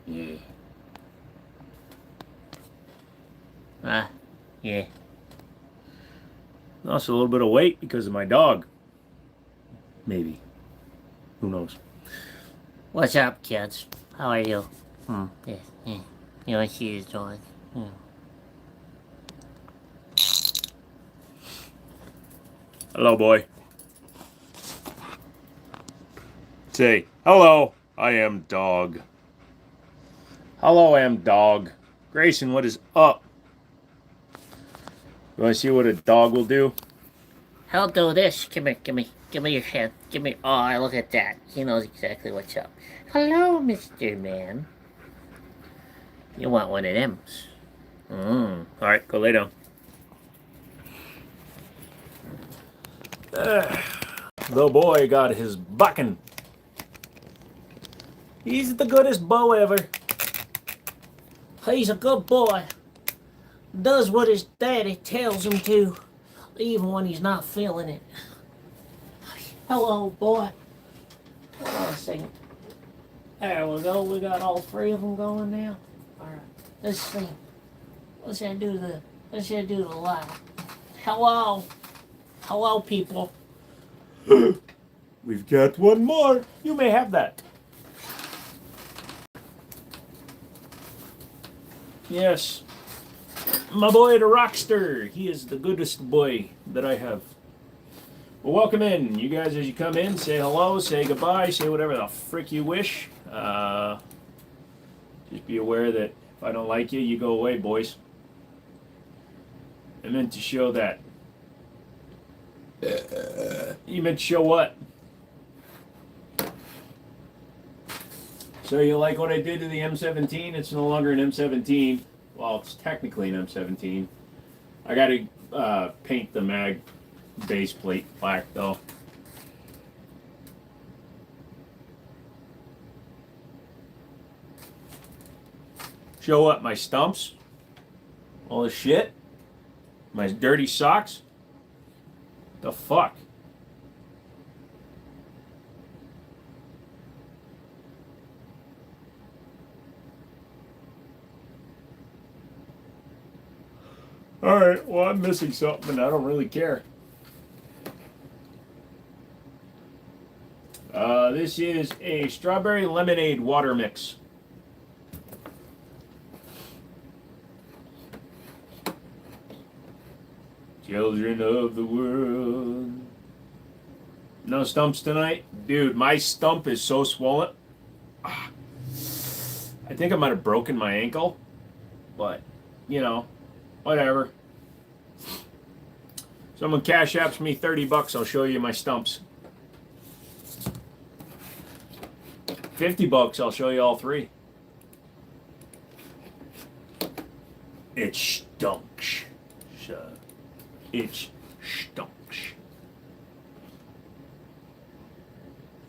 Yeah. Yeah. Lost a little bit of weight because of my dog. Maybe. Who knows? What's up, kids? How are you? Yeah, yeah. You want to see his dog? Yeah. Hello, boy. Say, hello, I am dog. Hello, I am dog. Grayson, what is up? You want to see what a dog will do? He'll do this. Give me your hand. Give me. Oh, look at that. He knows exactly what's up. Hello, Mr. Man. You want one of them? Alright, go lay down. The boy got his bucking. He's the goodest boy ever. He's a good boy. Does what his daddy tells him to, even when he's not feeling it. Hello, boy. Hold on a second. There we go. We got all three of them going now. All right. Let's see. Let's do the loud. Hello. Hello, people. We've got one more. You may have that. Yes. My boy, the Rockster. He is the goodest boy that I have. Well, welcome in. You guys, as you come in, say hello, say goodbye, say whatever the frick you wish. Just be aware that if I don't like you, you go away, boys. I meant to show that. You meant to show what? So you like what I did to the M17? It's no longer an M17. Well, it's technically an M17. I got to paint the mag base plate black, though. Show up my stumps. All the shit. My dirty socks. The fuck? Alright, well, I'm missing something and I don't really care. This is a strawberry lemonade water mix. Children of the world. No stumps tonight? Dude, my stump is so swollen. I think I might have broken my ankle. But, you know, whatever. Someone cash apps me $30, I'll show you my stumps. $50, I'll show you all three. It stunks. It stunks.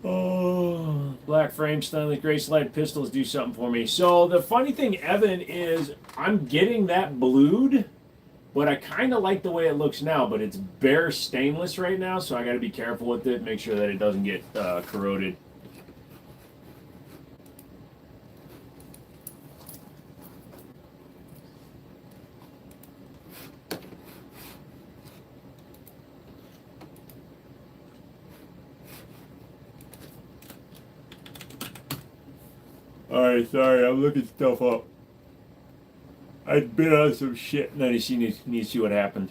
Oh, black frame, stainless gray slide pistols do something for me. So the funny thing, Evan, is I'm getting that blued, but I kind of like the way it looks now, but it's bare stainless right now, so I got to be careful with it, make sure that it doesn't get corroded. Alright, sorry, I'm looking stuff up. I'd been on some shit and I just need to see what happened.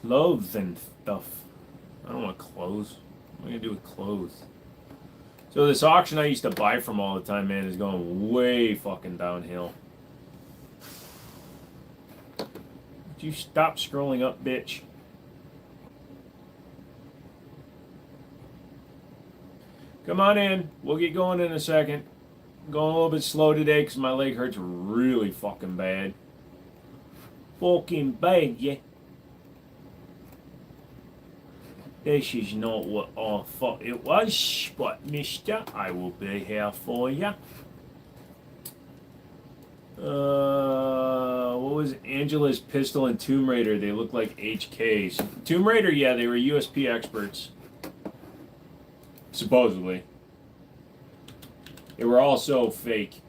Clothes and stuff. I don't want clothes. What am I gonna do with clothes? So this auction I used to buy from all the time, man, is going way fucking downhill. Would you stop scrolling up, bitch? Come on in. We'll get going in a second. Going a little bit slow today because my leg hurts really fucking bad. Fucking bad, yeah. This is not what I thought it was, but mister, I will be here for you. What was Angela's pistol and Tomb Raider? They look like HKs. Tomb Raider, yeah, they were USP experts. Supposedly. They were all so fake.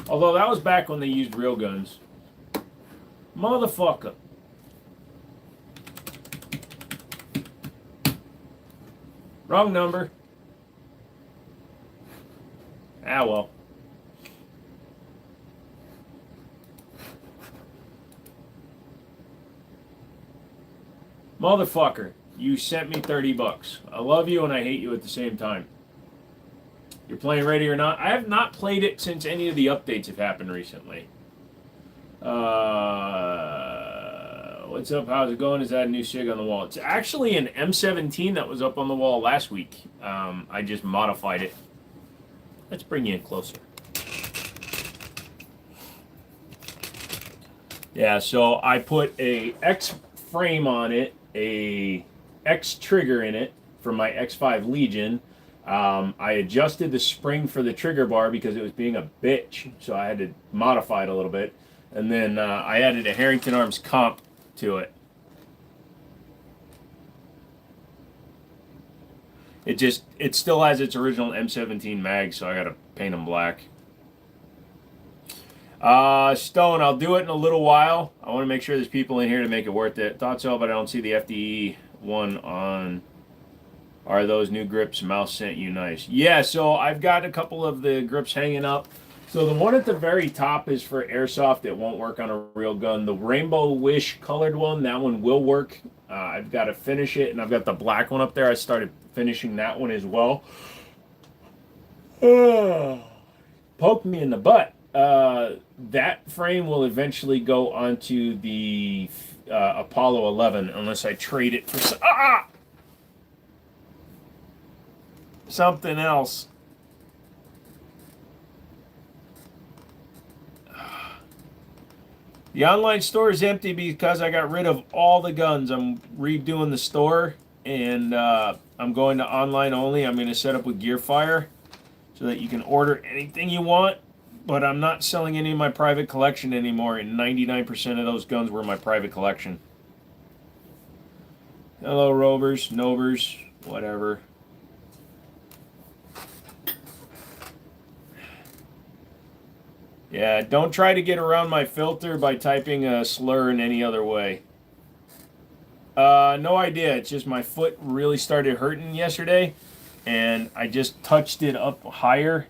Although that was back when they used real guns. Motherfucker. Wrong number. Ah, well. Motherfucker, you sent me $30. I love you and I hate you at the same time. You're playing ready or not? I have not played it since any of the updates have happened recently. What's up? How's it going? Is that a new SIG on the wall? It's actually an M17 that was up on the wall last week. I just modified it. Let's bring you in closer. Yeah, so I put a X frame on it, a X trigger in it for my X5 Legion. I adjusted the spring for the trigger bar because it was being a bitch, so I had to modify it a little bit. And then I added a Harrington Arms comp to it. It still has its original M17 mag, so I gotta paint them black. Stone, I'll do it in a little while. I want to make sure there's people in here to make it worth it. Thought so, but I don't see the FDE one on. Are those new grips Mouse sent you nice? Yeah, so I've got a couple of the grips hanging up. So the one at the very top is for airsoft. It won't work on a real gun. The Rainbow Wish colored one, that one will work. I've got to finish it, and I've got the black one up there. I started finishing that one as well. Poke me in the butt. That frame will eventually go onto the Apollo 11 unless I trade it for something else. The online store is empty because I got rid of all the guns. I'm redoing the store, and I'm going to online only. I'm going to set up with Gearfire so that you can order anything you want, but I'm not selling any of my private collection anymore, and 99% of those guns were my private collection. Hello, Rovers, Novers, whatever. Yeah, don't try to get around my filter by typing a slur in any other way. No idea. It's just my foot really started hurting yesterday, and I just touched it up higher.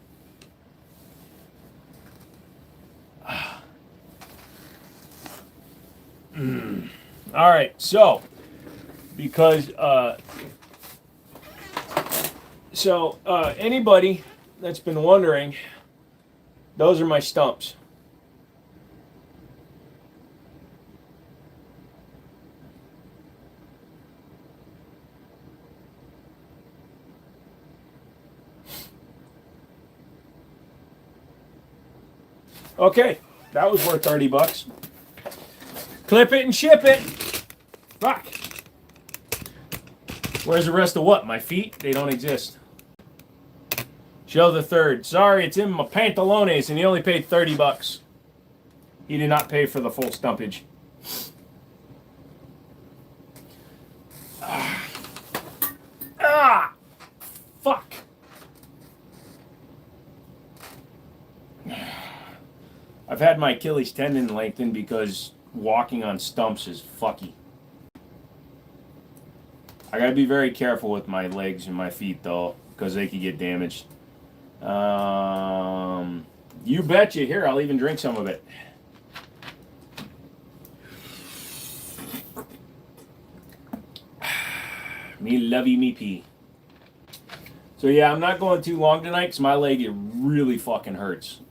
All right, so because anybody that's been wondering, those are my stumps. Okay, that was worth $30. Clip it and ship it. Fuck. Where's the rest of what? My feet? They don't exist. Joe the Third. Sorry, it's in my pantalones, and he only paid $30. He did not pay for the full stumpage. Fuck. I've had my Achilles tendon lengthened because walking on stumps is fucky. I gotta be very careful with my legs and my feet though, because they could get damaged. You betcha. Here, I'll even drink some of it. Me lovey me pee. So yeah, I'm not going too long tonight because my leg, it really fucking hurts.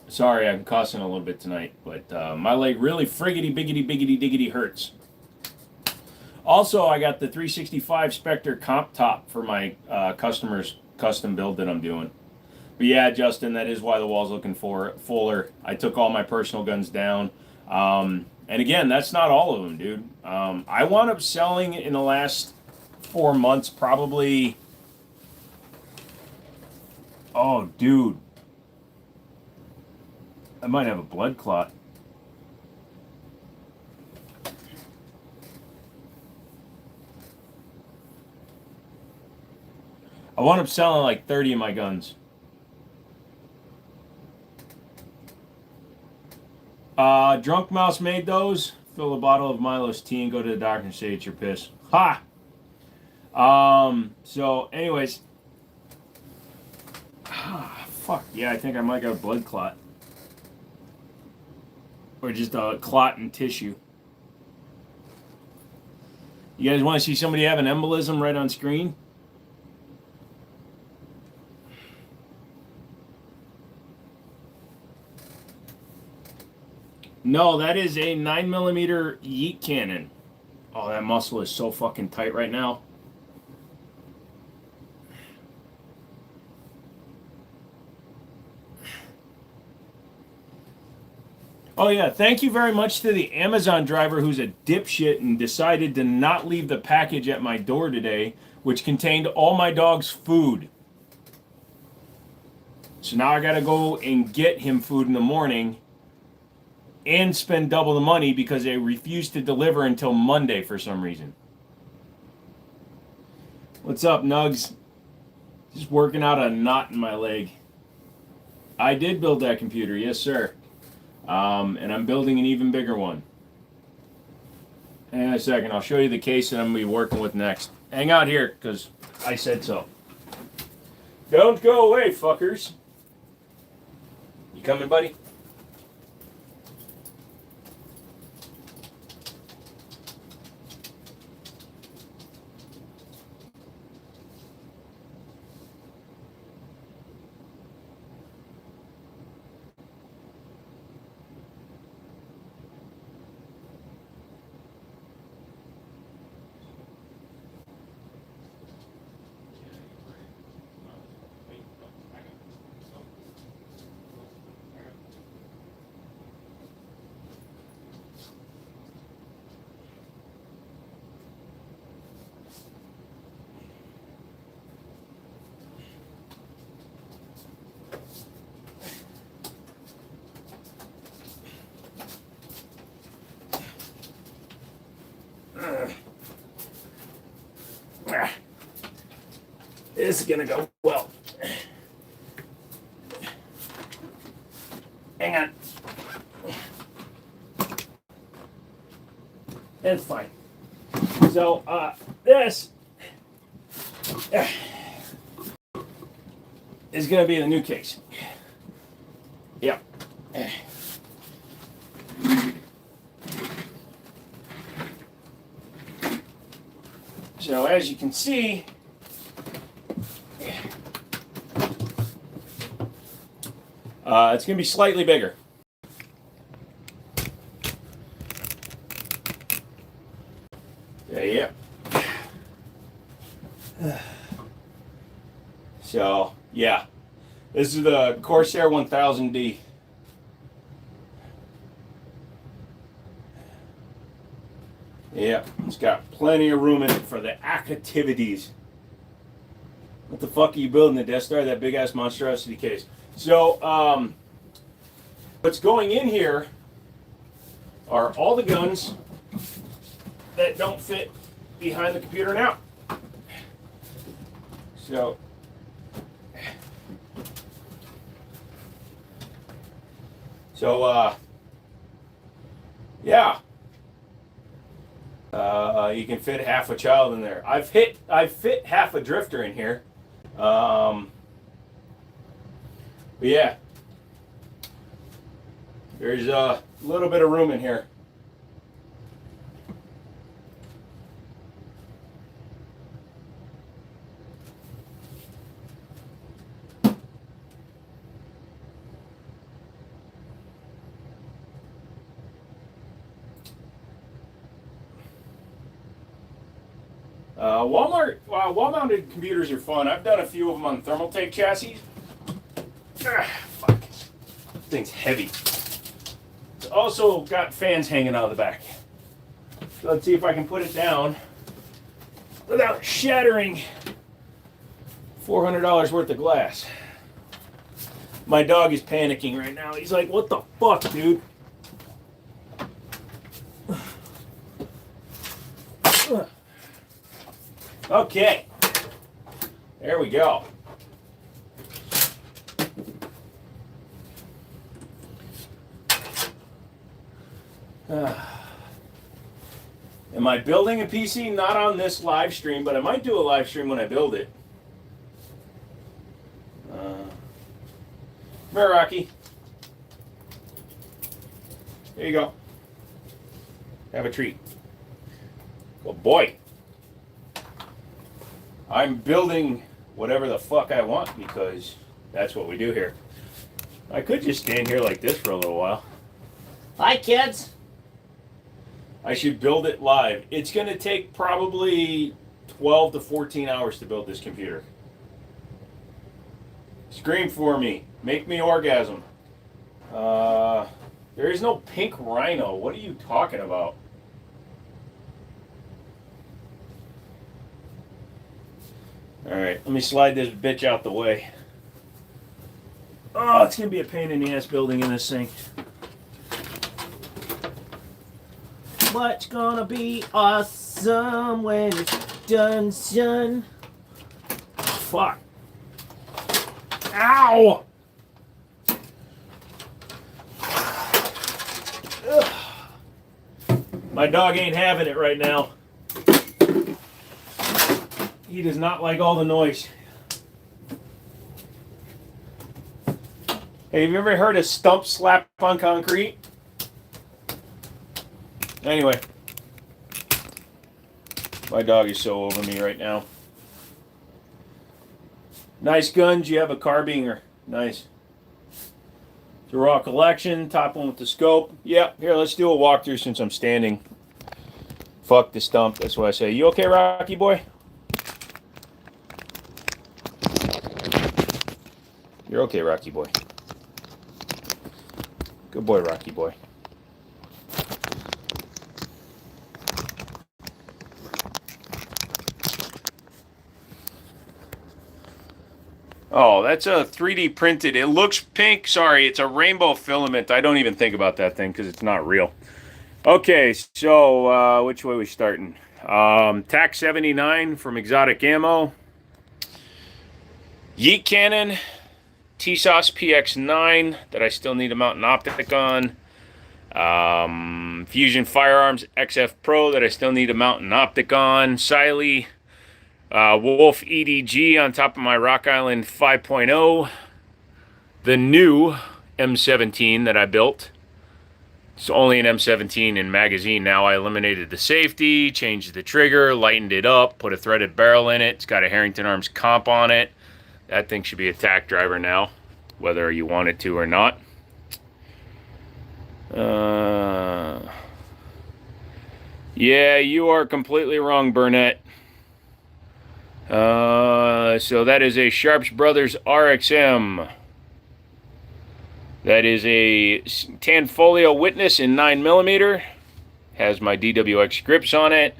Sorry, I'm cussing a little bit tonight, but my leg really friggity biggity biggity diggity hurts. Also, I got the 365 Spectre comp top for my customer's custom build that I'm doing. But yeah, Justin, that is why the wall's looking fuller. I took all my personal guns down. And again, that's not all of them, dude. I wound up selling in the last 4 months probably... Oh, dude. I might have a blood clot. wound up selling like 30 of my guns. Drunk Mouse made those. Fill a bottle of Milo's tea and go to the doctor and say it's your piss. Ha! So, anyways. Fuck. Yeah, I think I might got a blood clot. Or just a clot in tissue. You guys want to see somebody have an embolism right on screen? No, that is a 9mm yeet cannon. Oh, that muscle is so fucking tight right now. Oh yeah, thank you very much to the Amazon driver who's a dipshit and decided to not leave the package at my door today, which contained all my dog's food. So now I gotta go and get him food in the morning and spend double the money because they refused to deliver until Monday for some reason. What's up, Nugs? Just working out a knot in my leg. I did build that computer, yes sir. And I'm building an even bigger one. Hang on a second, I'll show you the case that I'm going to be working with next. Hang out here, because I said so. Don't go away, fuckers. You coming, buddy? This is gonna go well. Hang on. It's fine. So, this is gonna be the new case. Yep. So, as you can see, it's going to be slightly bigger. Yeah. So, yeah. This is the Corsair 1000D. Yeah, it's got plenty of room in it for the activities. What the fuck are you building, the Death Star? That big ass monstrosity case. So, what's going in here are all the guns that don't fit behind the computer now. So, yeah. You can fit half a child in there. I've fit half a drifter in here. But yeah, there's a little bit of room in here. Wall-mounted computers are fun. I've done a few of them on thermal tape chassis. Fuck. This thing's heavy. It's also got fans hanging out of the back. So let's see if I can put it down without shattering $400 worth of glass. My dog is panicking right now. He's like, what the fuck, dude? Okay. There we go. Am I building a PC? Not on this live stream, but I might do a live stream when I build it. Come here, Rocky. There you go. Have a treat. Good boy. I'm building whatever the fuck I want because that's what we do here. I could just stand here like this for a little while. Hi, kids. I should build it live. It's going to take probably 12 to 14 hours to build this computer. Scream for me. Make me orgasm. There is no pink rhino. What are you talking about? Alright, let me slide this bitch out the way. Oh, it's going to be a pain in the ass building in this thing. But it's gonna be awesome when it's done, son. Fuck. Ow! Ugh. My dog ain't having it right now. He does not like all the noise. Hey, have you ever heard a stump slap on concrete? Anyway, my dog is so over me right now. Nice guns. You have a carbinger. Nice. It's a raw collection. Top one with the scope. Yep. Here, let's do a walkthrough since I'm standing. Fuck the stump. That's what I say. You okay, Rocky boy? You're okay, Rocky boy. Good boy, Rocky boy. Oh, that's a 3D printed. It looks pink. Sorry, it's a rainbow filament. I don't even think about that thing because it's not real. Okay, so which way are we starting? TAC 79 from Exotic Ammo. Yeet Cannon. TSOS PX9 that I still need to mount an optic on. Fusion Firearms XF Pro that I still need to mount an optic on. Siley. Wolf EDG on top of my Rock Island 5.0. The new M17 that I built. It's only an M17 in magazine now. I eliminated the safety, changed the trigger, lightened it up, put a threaded barrel in it. It's got a Harrington Arms comp on it. That thing should be a tack driver now, whether you want it to or not. Yeah, you are completely wrong, Burnett. So that is a Sharps Brothers RXM. That is a Tanfolio Witness in 9mm. Has my DWX grips on it.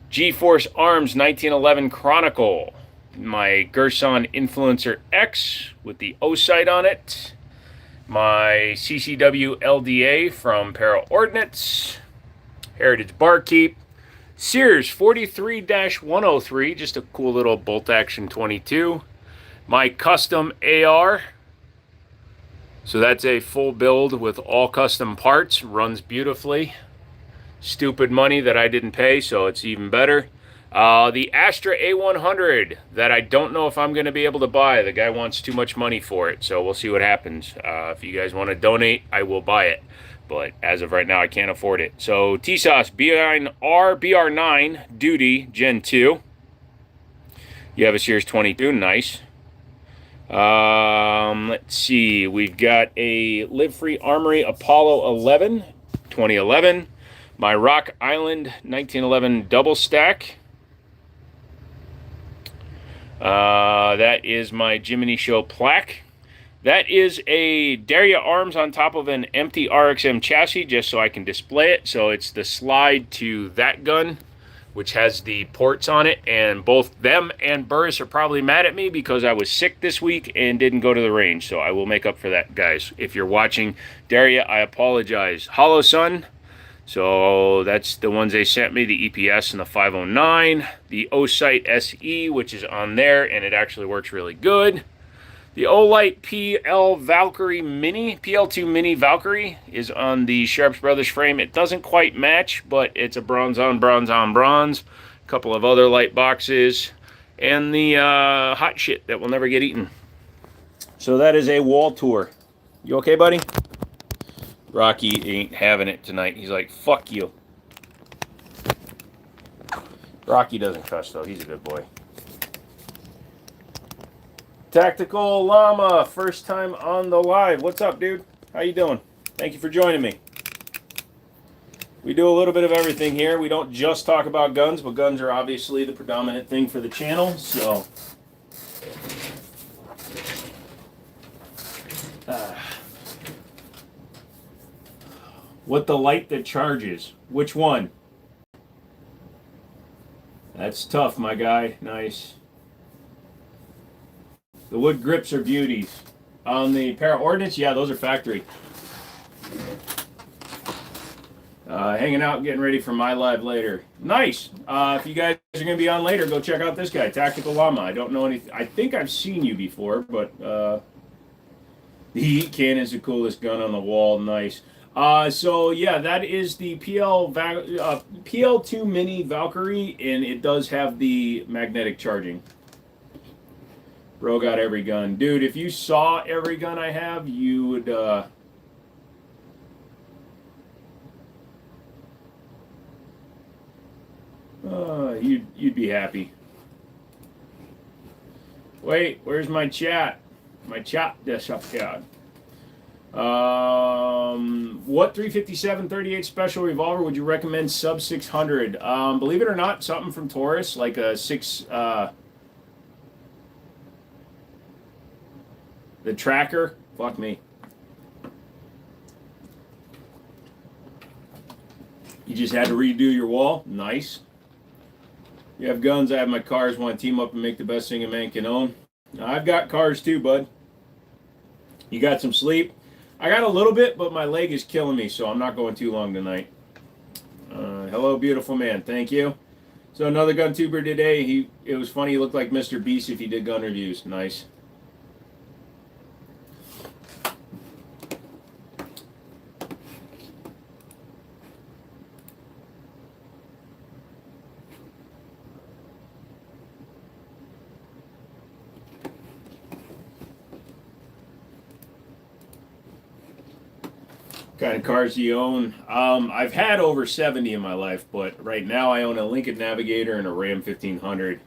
G-Force Arms 1911 Chronicle. My Gerson Influencer X with the O sight on it. My CCW LDA from Para Ordnance. Heritage Barkeep. Sears 43-103, just a cool little bolt action 22. My custom AR. So that's a full build with all custom parts. Runs beautifully. Stupid money that I didn't pay, so it's even better. The Astra A100 that I don't know if I'm going to be able to buy. The guy wants too much money for it, so we'll see what happens. If you guys want to donate, I will buy it. But as of right now, I can't afford it. So TSOS BR9 Duty Gen 2. You have a Series 22, nice. Let's see, we've got a Live Free Armory Apollo 11, 2011. My Rock Island 1911 double stack. That is my Jiminy Show plaque. That is a Daria Arms on top of an empty RXM chassis, just so I can display it. So it's the slide to that gun, which has the ports on it. And both them and Burris are probably mad at me because I was sick this week and didn't go to the range. So I will make up for that, guys. If you're watching, Daria, I apologize. Hollow Sun. So that's the ones they sent me, the EPS and the 509. The O-Sight SE, which is on there, and it actually works really good. The Olight PL Valkyrie Mini, PL2 Mini Valkyrie, is on the Sharps Brothers frame. It doesn't quite match, but it's a bronze on bronze on bronze. A couple of other light boxes, and the hot shit that will never get eaten. So that is a wall tour. You okay, buddy? Rocky ain't having it tonight. He's like, fuck you. Rocky doesn't cuss, though. He's a good boy. Tactical Llama, first time on the live. What's up, dude? How you doing? Thank you for joining me. We do a little bit of everything here. We don't just talk about guns, but guns are obviously the predominant thing for the channel, so... What the light that charges? Which one? That's tough, my guy. Nice. The wood grips are beauties. On the Para Ordnance, yeah, those are factory. Hanging out, getting ready for my live later. Nice. If you guys are going to be on later, go check out this guy, Tactical Llama. I don't know anything. I think I've seen you before, but the heat cannon is the coolest gun on the wall. Nice. So yeah, that is the PL2 Mini Valkyrie, and it does have the magnetic charging. Bro got every gun. Dude, if you saw every gun I have, you would, you'd be happy. Wait, where's my chat? My chat disappeared. What 357 38 special revolver would you recommend sub 600? Believe it or not, something from Taurus, like a 6, the tracker. Fuck me. You just had to redo your wall. Nice. You have guns, I have my cars. Want to team up and make the best thing a man can own? I've got cars too, bud. You got some sleep? I got a little bit, but my leg is killing me, so I'm not going too long tonight. Hello, beautiful man. Thank you. So another gun tuber today. It was funny. He looked like Mr. Beast if he did gun reviews. Nice. What kind of cars do you own? I've had over 70 in my life, but right now I own a Lincoln Navigator and a Ram 1500.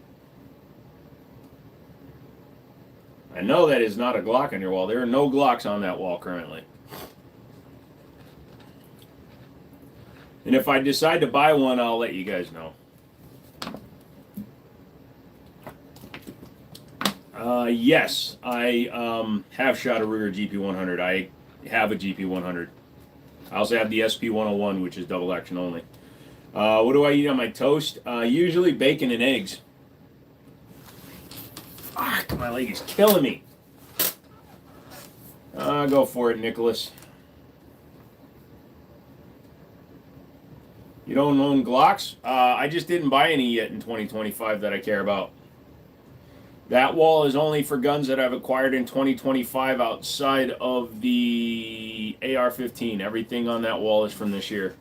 I know that is not a Glock on your wall. There are no Glocks on that wall currently. And if I decide to buy one, I'll let you guys know. Yes, I have shot a Ruger GP100. I have a GP100. I also have the SP101, which is double action only. What do I eat on my toast? Usually bacon and eggs. Fuck, my leg is killing me. Go for it, Nicholas. You don't own Glocks? I just didn't buy any yet in 2025 that I care about. That wall is only for guns that I've acquired in 2025 outside of the AR-15. Everything on that wall is from this year.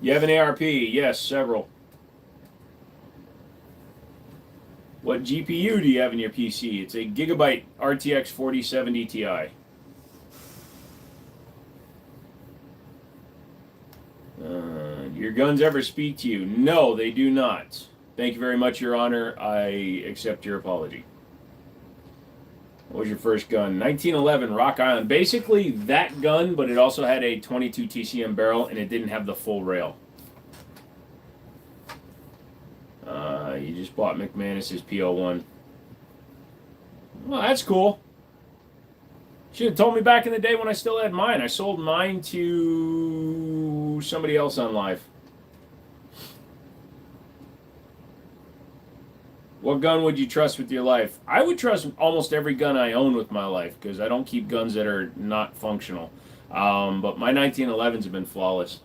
You have an ARP? Yes, several. What GPU do you have in your PC? It's a Gigabyte RTX 4070 Ti. Your guns ever speak to you? No, they do not. Thank you very much, Your Honor. I accept your apology. What was your first gun? 1911 Rock Island. Basically that gun, but it also had a 22 TCM barrel, and it didn't have the full rail. You just bought McManus's PO1. Well, that's cool. Should have told me back in the day when I still had mine. I sold mine to somebody else on live. What gun would you trust with your life? I would trust almost every gun I own with my life because I don't keep guns that are not functional. But my 1911s have been flawless.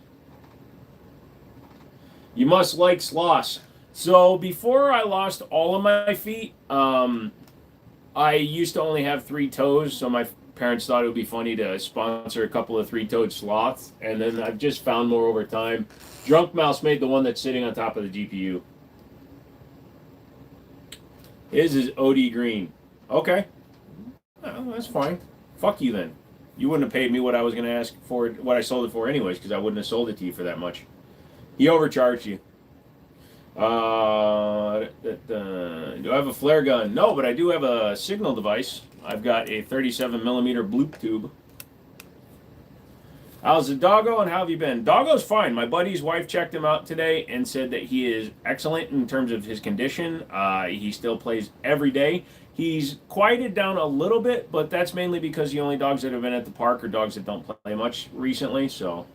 You must like sloths. So before I lost all of my feet, I used to only have 3 toes, so my parents thought it would be funny to sponsor a couple of 3-toed sloths, and then I've just found more over time. Drunk Mouse made the one that's sitting on top of the GPU. His is OD green. Okay. Oh, that's fine. Fuck you then. You wouldn't have paid me what I was going to ask for, what I sold it for anyways, because I wouldn't have sold it to you for that much. He overcharged you. Do I have a flare gun? No, but I do have a signal device. I've got a 37 millimeter bloop tube. How's the doggo and how have you been? Doggo's fine. My buddy's wife checked him out today and said that he is excellent in terms of his condition. He still plays every day. He's quieted down a little bit, but that's mainly because the only dogs that have been at the park are dogs that don't play much recently, so.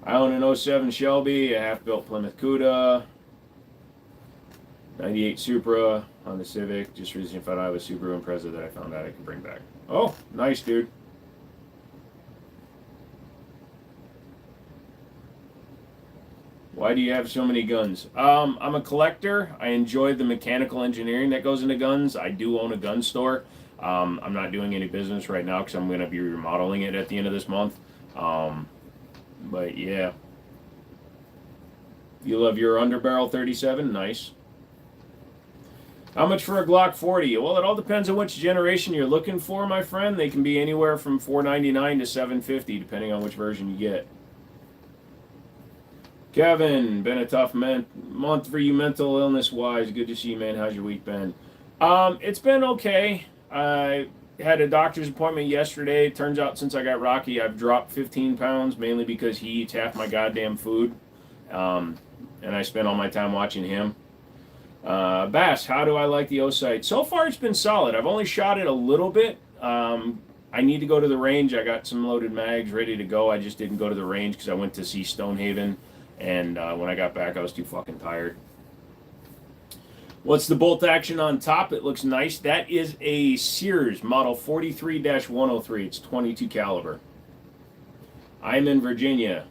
I own an 07 Shelby, a half-built Plymouth Cuda, 98 Supra, Honda Civic, just recently found out I have a Subaru Impreza that I found out I can bring back. Oh, nice, dude. Why do you have so many guns? I'm a collector. I enjoy the mechanical engineering that goes into guns. I do own a gun store. I'm not doing any business right now because I'm going to be remodeling it at the end of this month. But yeah. You love your underbarrel 37? Nice. How much for a Glock 40? Well, it all depends on which generation you're looking for, my friend. They can be anywhere from $499 to $750, depending on which version you get. Kevin, been a tough month for you mental illness-wise. Good to see you, man. How's your week been? It's been okay. I had a doctor's appointment yesterday. Turns out since I got Rocky, I've dropped 15 pounds, mainly because he eats half my goddamn food. And I spend all my time watching him. Bass, how do I like the O-sight? So far, it's been solid. I've only shot it a little bit. I need to go to the range. I got some loaded mags ready to go. I just didn't go to the range because I went to see Stonehaven. And when I got back, I was too fucking tired. What's the bolt action on top? It looks nice. That is a Sears Model 43-103. It's 22 caliber. I'm in Virginia.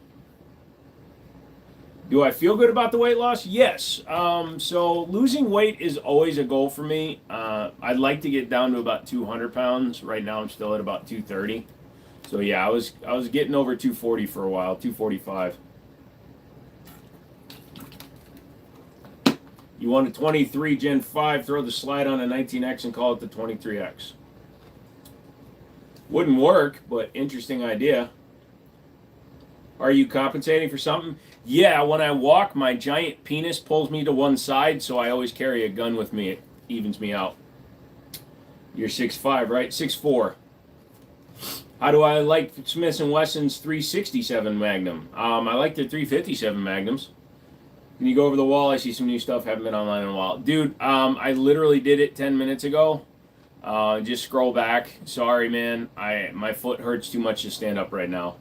Do I feel good about the weight loss? Yes. So losing weight is always a goal for me. I'd like to get down to about 200 pounds. Right now I'm still at about 230. So yeah, I was getting over 240 for a while, 245. You want a 23 Gen 5, throw the slide on a 19X and call it the 23X. Wouldn't work, but interesting idea. Are you compensating for something? Yeah, when I walk, my giant penis pulls me to one side, so I always carry a gun with me. It evens me out. You're 6'5", right? 6'4". How do I like Smith & Wesson's 367 Magnum? I like their 357 Magnums. Can you go over the wall? I see some new stuff. Haven't been online in a while. Dude, I literally did it 10 minutes ago. Just scroll back. Sorry, man. My foot hurts too much to stand up right now.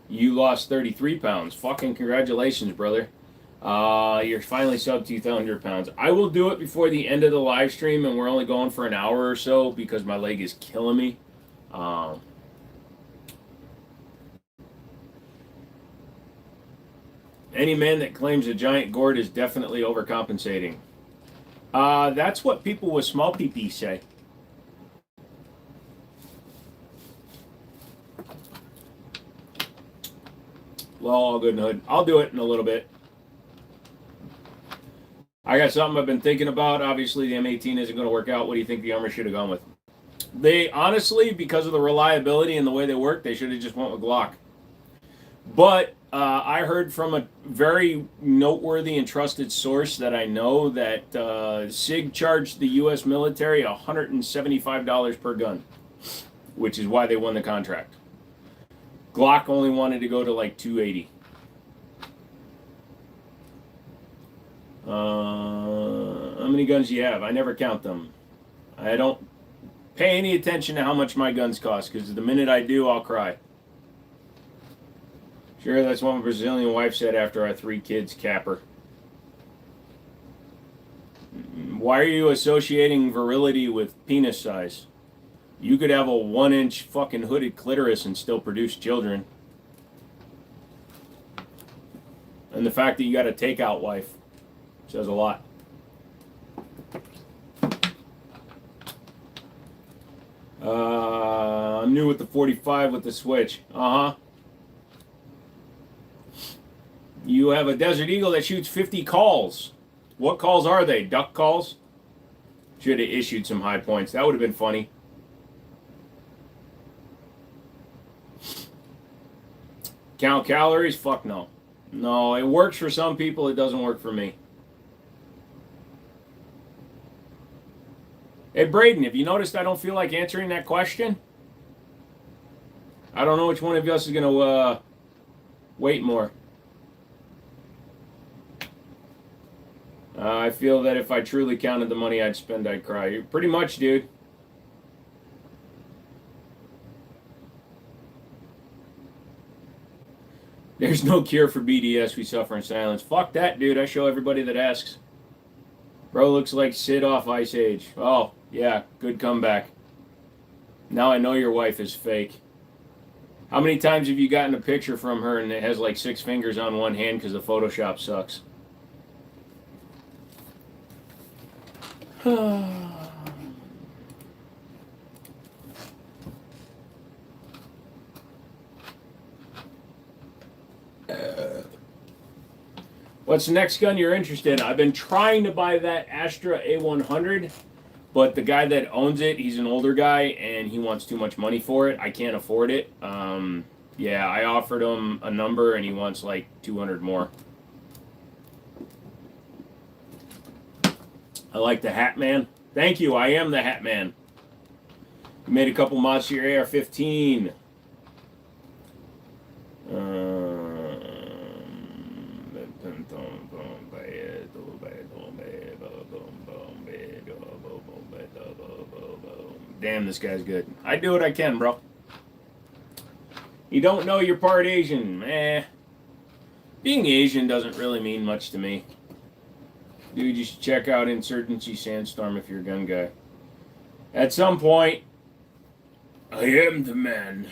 You lost 33 pounds. Fucking congratulations, brother. You're finally sub 200 pounds. I will do it before the end of the live stream, and we're only going for an hour or so because my leg is killing me. Any man that claims a giant gourd is definitely overcompensating. That's what people with small pee-pee say. Well, all good and hood. I'll do it in a little bit. I got something I've been thinking about. Obviously, the M18 isn't going to work out. What do you think the Armor should have gone with? They, honestly, because of the reliability and the way they work, they should have just went with Glock. But I heard from a very noteworthy and trusted source that I know that SIG charged the U.S. military $175 per gun, which is why they won the contract. Glock only wanted to go to like 280. How many guns do you have? I never count them. I don't pay any attention to how much my guns cost, because the minute I do, I'll cry. Sure, that's what my Brazilian wife said after our 3 kids capper. Why are you associating virility with penis size? You could have a 1-inch fucking hooded clitoris and still produce children. And the fact that you got a takeout wife says a lot. I'm new with the 45 with the switch. You have a Desert Eagle that shoots 50 calls. What calls are they? Duck calls? Should have issued some high points. That would have been funny. Count calories? Fuck no. No, it works for some people. It doesn't work for me. Hey, Braden, have you noticed I don't feel like answering that question? I don't know which one of us is going to wait more. I feel that if I truly counted the money I'd spend, I'd cry. Pretty much, dude. There's no cure for BDS. We suffer in silence. Fuck that, dude. I show everybody that asks. Bro looks like Sid off Ice Age. Oh, yeah. Good comeback. Now I know your wife is fake. How many times have you gotten a picture from her and it has like 6 fingers on one hand because the Photoshop sucks? What's the next gun you're interested in? I've been trying to buy that Astra A100, but the guy that owns it, he's an older guy, and he wants too much money for it. I can't afford it. Yeah, I offered him a number, and he wants like 200 more. I like the Hat Man. Thank you, I am the Hat Man. You made a couple mods to your AR-15. Damn, this guy's good. I do what I can, bro. You don't know you're part Asian. Being Asian doesn't really mean much to me. Dude, you should check out Insurgency Sandstorm if you're a gun guy. At some point, I am the man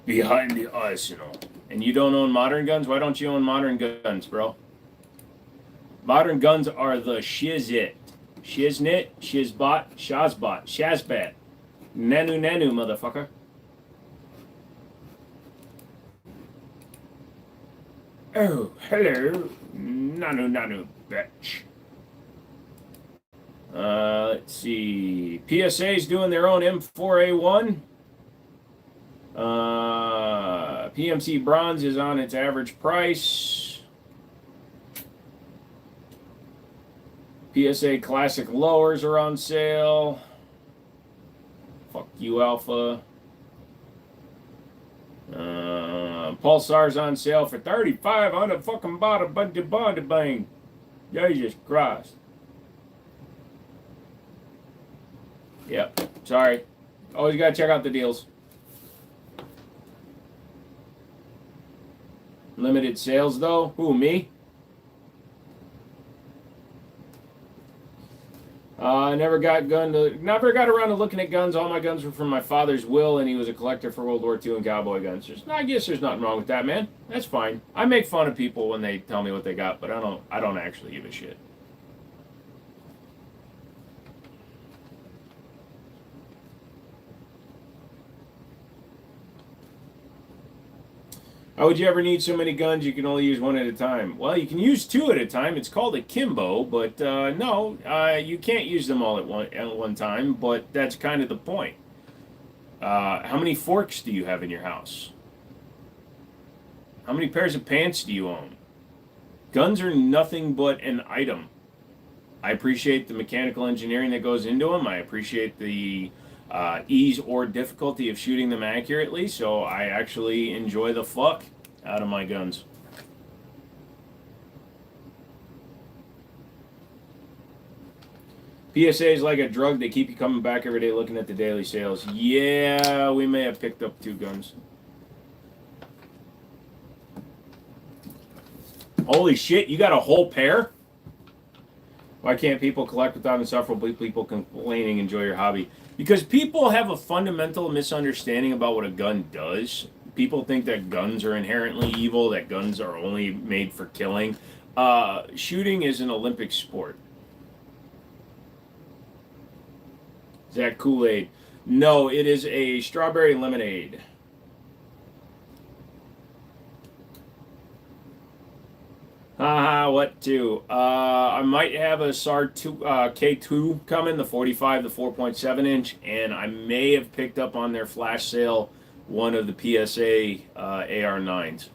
behind the arsenal. And you don't own modern guns? Why don't you own modern guns, bro? Modern guns are the shizit. Shiznit, Shizbot, Shazbot, Shazbat. Nanu, motherfucker. Oh, hello. Nanu, bitch. Let's see. PSA's doing their own M4A1. PMC Bronze is on its average price. PSA Classic Lowers are on sale. Fuck you, Alpha. Pulsar's on sale for $3,500 fucking bada bang. Jesus Christ. Yep. Sorry. Always gotta check out the deals. Limited sales though? Who, me? I never got around to looking at guns. All my guns were from my father's will, and he was a collector for World War II and cowboy guns. I guess there's nothing wrong with that, man. That's fine. I make fun of people when they tell me what they got, but I don't actually give a shit. How would you ever need so many guns you can only use one at a time? Well, you can use 2 at a time. It's called a Kimbo, but no, you can't use them all at one time, but that's kind of the point. How many forks do you have in your house? How many pairs of pants do you own? Guns are nothing but an item. I appreciate the mechanical engineering that goes into them. I appreciate the ease or difficulty of shooting them accurately, so I actually enjoy the fuck out of my guns. PSA is like a drug. They keep you coming back every day looking at the daily sales. Yeah, we may have picked up 2 guns. Holy shit, you got a whole pair? Why can't people collect without insufferable people complaining, enjoy your hobby? Because people have a fundamental misunderstanding about what a gun does. people think that guns are inherently evil, that guns are only made for killing. Shooting is an Olympic sport. Is that Kool-Aid? No, it is a strawberry lemonade. Haha, what two? I might have a SAR 2, K2 coming, the 45, the 4.7 inch, and I may have picked up on their flash sale one of the PSA AR9s.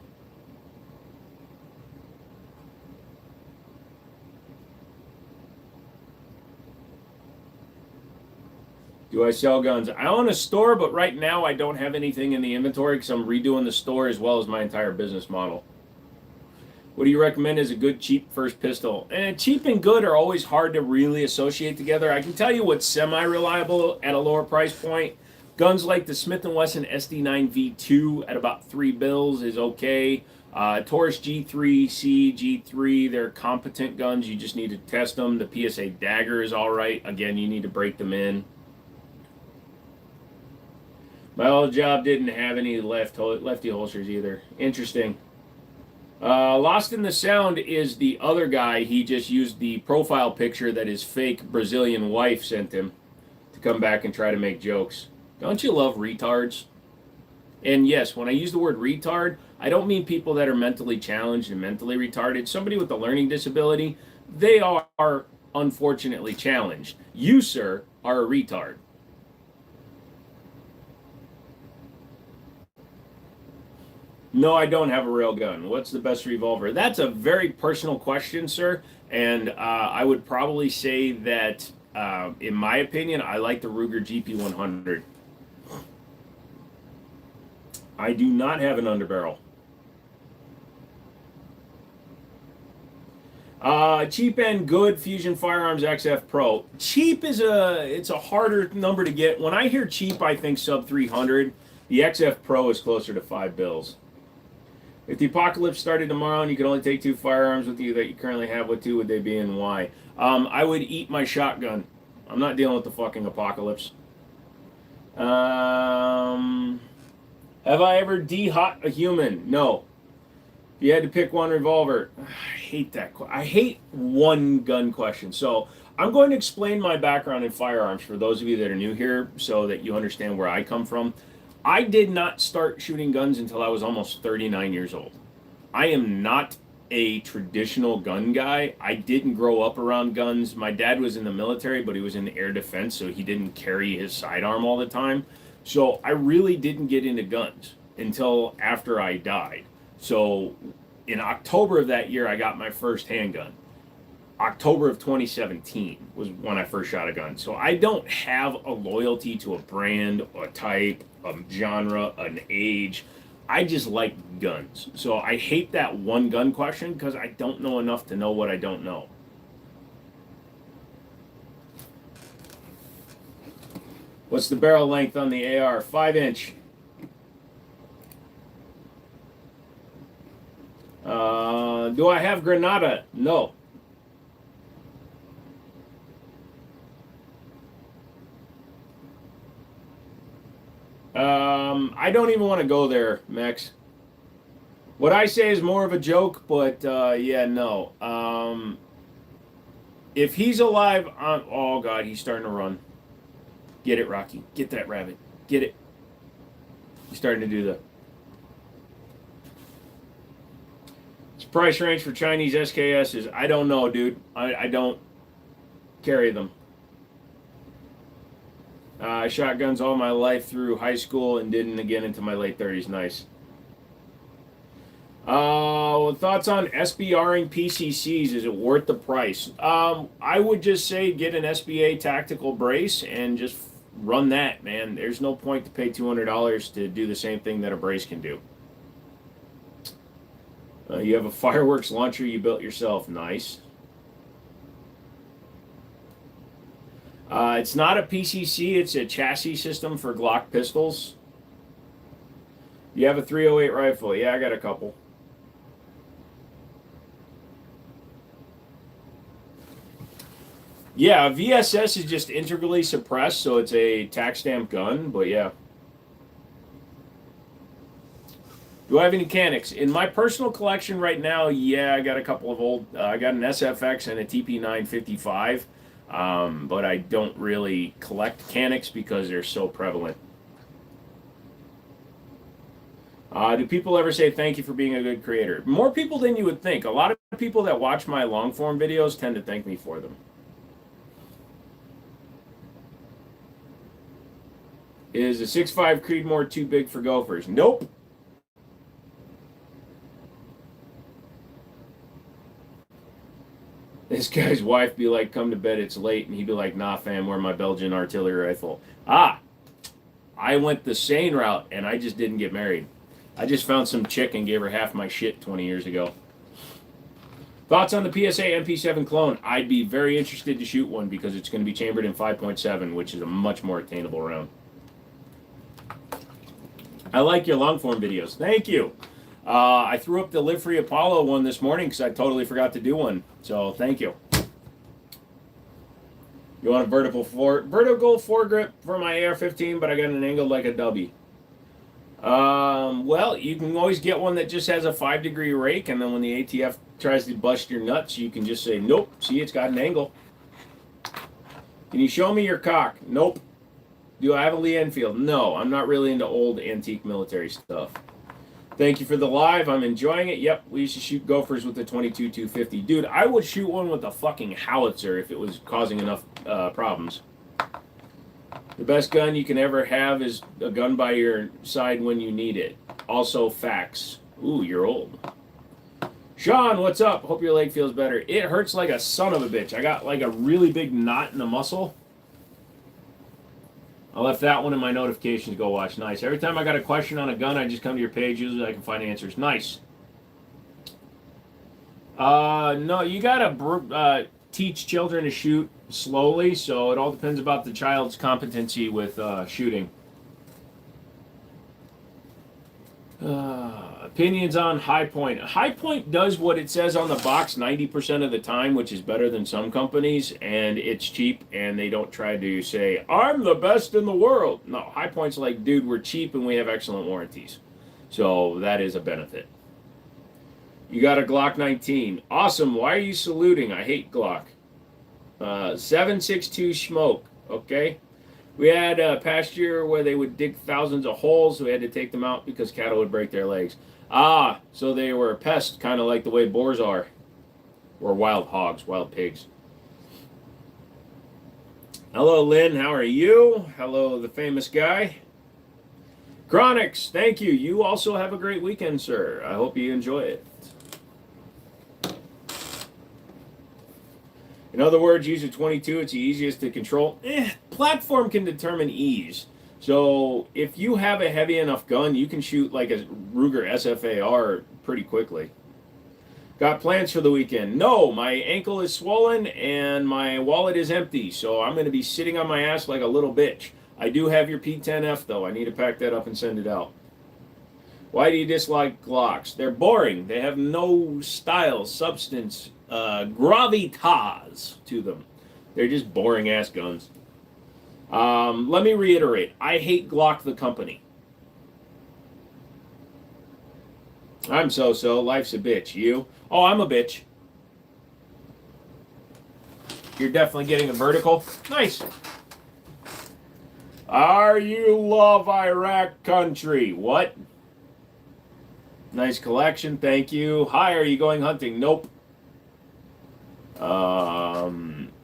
Do I sell guns? I own a store, but right now I don't have anything in the inventory because I'm redoing the store as well as my entire business model. What do you recommend as a good, cheap first pistol? Cheap and good are always hard to really associate together. I can tell you what's semi-reliable at a lower price point. Guns like the Smith & Wesson SD9 V2 at about $3 is okay. Taurus G3C, G3, they're competent guns. You just need to test them. The PSA Dagger is all right. Again, you need to break them in. My old job didn't have any lefty holsters either. Interesting. Lost in the Sound is the other guy. He just used the profile picture that his fake Brazilian wife sent him to come back and try to make jokes. Don't you love retards? And yes, when I use the word retard, I don't mean people that are mentally challenged and mentally retarded. Somebody with a learning disability, they are unfortunately challenged. You, sir, are a retard. No, I don't have a rail gun. What's the best revolver? That's a very personal question, sir. And I would probably say that, in my opinion, I like the Ruger GP100. I do not have an underbarrel. Cheap and good Fusion Firearms XF Pro. Cheap is it's a harder number to get. When I hear cheap, I think sub 300. The XF Pro is closer to $5. If the apocalypse started tomorrow and you could only take 2 firearms with you that you currently have, what 2 would they be and why? I would eat my shotgun. I'm not dealing with the fucking apocalypse. Have I ever de-hot a human? No. If you had to pick one revolver, I hate that. I hate one gun question. So I'm going to explain my background in firearms for those of you that are new here so that you understand where I come from. I did not start shooting guns until I was almost 39 years old. I am not a traditional gun guy. I didn't grow up around guns. My dad was in the military, but he was in the air defense, so he didn't carry his sidearm all the time. So I really didn't get into guns until after I died. So in October of that year, I got my first handgun. October of 2017 was when I first shot a gun. So I don't have a loyalty to a brand, a type, a genre, an age. I just like guns. So I hate that one gun question because I don't know enough to know what I don't know. What's the barrel length on the AR? 5-inch. Do I have Granada? No. I don't even want to go there, Max. What I say is more of a joke, but yeah, no. If he's alive, oh God, he's starting to run. Get it, Rocky. Get that rabbit. Get it. He's starting to do the. It's price range for Chinese SKSs. I don't know, dude. I don't carry them. I shot guns all my life through high school and didn't again into my late 30s. Nice. Thoughts on SBRing PCCs? Is it worth the price? I would just say get an SBA tactical brace and just run that, man. There's no point to pay $200 to do the same thing that a brace can do. You have a fireworks launcher you built yourself. Nice. It's not a PCC, it's a chassis system for Glock pistols. You have a 308 rifle? Yeah, I got a couple. Yeah, VSS is just integrally suppressed, so it's a tax stamp gun, but yeah. Do I have any Canics? In my personal collection right now, yeah, I got a couple of old, I got an SFX and a TP955, but I don't really collect Canics because they're so prevalent. Do people ever say thank you for being a good creator? More people than you would think. A lot of people that watch my long form videos tend to thank me for them. Is a 6.5 Creedmoor too big for gophers? Nope. This guy's wife be like, come to bed, it's late. And he'd be like, nah, fam, wear my Belgian artillery rifle. I went the sane route, and I just didn't get married. I just found some chick and gave her half my shit 20 years ago. Thoughts on the PSA MP7 clone? I'd be very interested to shoot one because it's going to be chambered in 5.7, which is a much more attainable round. I like your long form videos. Thank you. I threw up the Live Free Apollo one this morning because I totally forgot to do one. So thank you. You want a vertical foregrip for my AR-15, but I got an angle like a W. Well, you can always get one that just has a 5-degree rake, and then when the ATF tries to bust your nuts, you can just say, nope, see, it's got an angle. Can you show me your cock? Nope. Do I have a Lee Enfield? No, I'm not really into old antique military stuff. Thank you for the live. I'm enjoying it. Yep, we used to shoot gophers with the 22-250. Dude, I would shoot one with a fucking howitzer if it was causing enough problems. The best gun you can ever have is a gun by your side when you need it. Also, facts. Ooh, you're old. Sean, what's up? Hope your leg feels better. It hurts like a son of a bitch. I got like a really big knot in the muscle. I left that one in my notifications. Go watch. Nice. Every time I got a question on a gun, I just come to your page. Usually I can find answers. Nice. No, you gotta teach children to shoot slowly, so it all depends about the child's competency with shooting. Opinions on High Point. High Point does what it says on the box 90% of the time, which is better than some companies, and it's cheap, and they don't try to say, I'm the best in the world. No, High Point's like, dude, we're cheap and we have excellent warranties. So that is a benefit. You got a Glock 19. Awesome. Why are you saluting? I hate Glock. 7.62 smoke. Okay. We had a past year where they would dig thousands of holes, so we had to take them out because cattle would break their legs. Ah, so they were a pest, kind of like the way boars are. Or wild hogs, wild pigs. Hello, Lynn. How are you? Hello, the famous guy. Chronics, thank you. You also have a great weekend, sir. I hope you enjoy it. In other words, use a 22. It's the easiest to control. Platform can determine ease. So if you have a heavy enough gun, you can shoot like a Ruger SFAR pretty quickly. Got plans for the weekend? No, my ankle is swollen and my wallet is empty. So I'm going to be sitting on my ass like a little bitch. I do have your P10F though. I need to pack that up and send it out. Why do you dislike Glocks? They're boring. They have no style, substance, gravitas to them. They're just boring ass guns. Let me reiterate. I hate Glock the company. I'm so-so. Life's a bitch. You? Oh, I'm a bitch. You're definitely getting a vertical. Nice. Are you love Iraq country? What? Nice collection. Thank you. Hi, are you going hunting? Nope.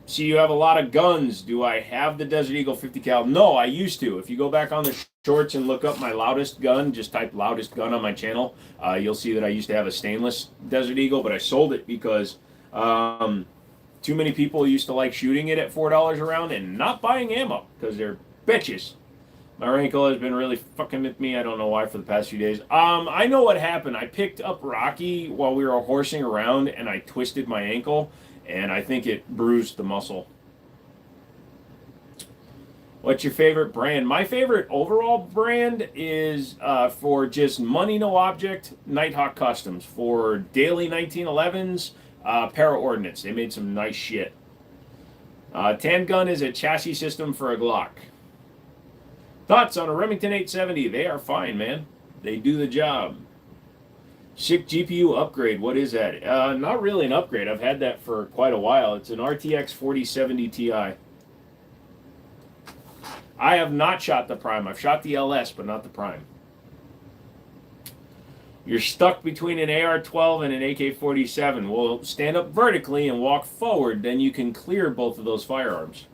See, you have a lot of guns. Do I have the Desert Eagle 50 cal? No, I used to. If you go back on the shorts and look up my loudest gun, just type loudest gun on my channel, you'll see that I used to have a stainless Desert Eagle, but I sold it because too many people used to like shooting it at $4 a round and not buying ammo because they're bitches. My ankle has been really fucking with me. I don't know why for the past few days. I know what happened. I picked up Rocky while we were horsing around and I twisted my ankle. And I think it bruised the muscle. What's your favorite brand? My favorite overall brand is for just money, no object, Nighthawk Customs. For daily 1911s, Para Ordnance. They made some nice shit. Tan Gun is a chassis system for a Glock. Thoughts on a Remington 870? They are fine, man. They do the job. Sick GPU upgrade. What is that? Not really an upgrade. I've had that for quite a while. It's an RTX 4070 Ti. I have not shot the Prime. I've shot the LS, but not the Prime. You're stuck between an AR-12 and an AK-47. Well, stand up vertically and walk forward. Then you can clear both of those firearms.